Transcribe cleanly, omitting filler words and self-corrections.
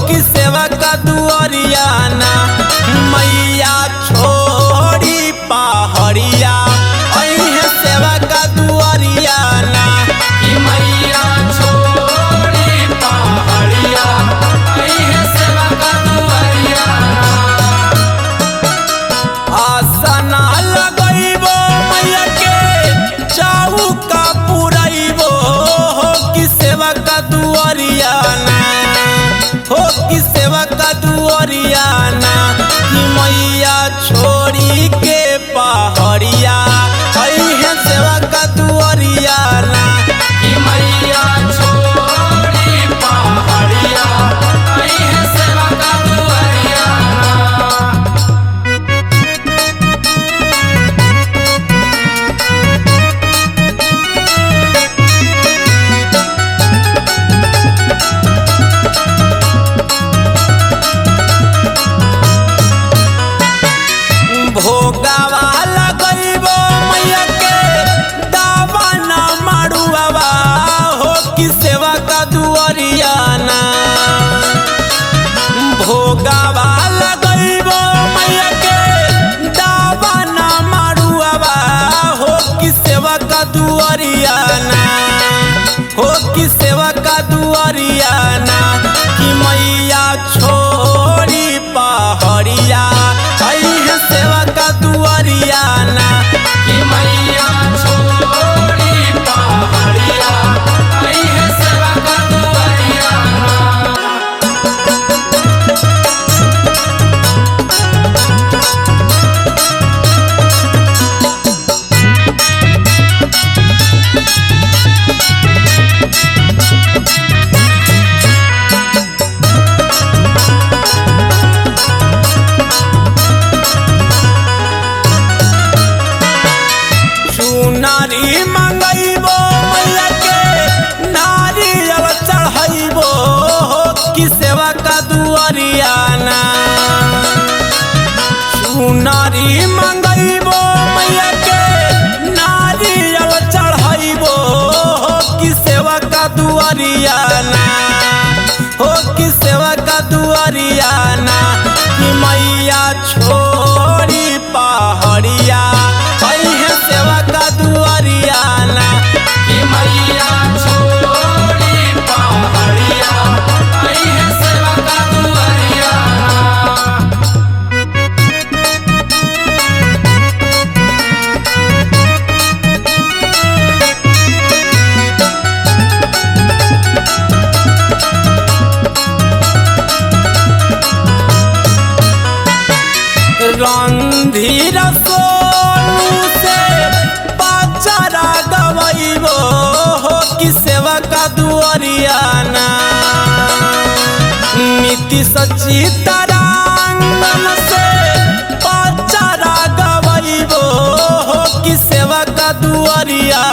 कि सेवा का दुआरियाना मैया छोड़ी पहाड़िया अइहे सेवा का दुआरियाना कि मैया छोड़ी पहाड़िया अइहे सेवा का दुआरियाना। आसना लगइबो मैया के चौका पुरइबो हो कि सेवा का दुआरियाना हो कि सेवा का दुआरियाना कि मैया छोड़ी के पहाड़िया अइहे सेवा का दुआरियाना कि मैया छोड़ी पहाड़िया अइहे सेवा का दुआरियाना। भोगावा लगइबो मैया के दावा ना मारुआवा हो कि सेवा का दुआरियाना भोगावा लगइबो मैया के दावा ना मारुआवा हो कि सेवा का दुआरियाना हो कि सेवा का दुआरियाना कि मैया छोड़ी पहाड़िया अइहे सेवा का दुआरियाना कि मैया छोड़ी पहाड़िया अइहे सेवा का दुआरियाना। चुनारी मंगइबो मैया के नारियल चढ़इबो हो कि सेवा का दुआरियाना चुनारी मंगइबो मैया के नारियल चढ़इबो हो कि सेवा का दुआरियाना हो कि सेवा का दुआरियाना कि मैया छोड़ी पहाड़िया अइहे सेवा का दुआरियाना कि मैया छोड़ी पहाड़िया अइहे सेवा का दुआरियाना। रणधीर सोनू से पाचारा गवइबो हो कि सेवा का दुआरियाना नीति सचितरांगन से पाचारा गवइबो हो कि सेवा का दुआरियाना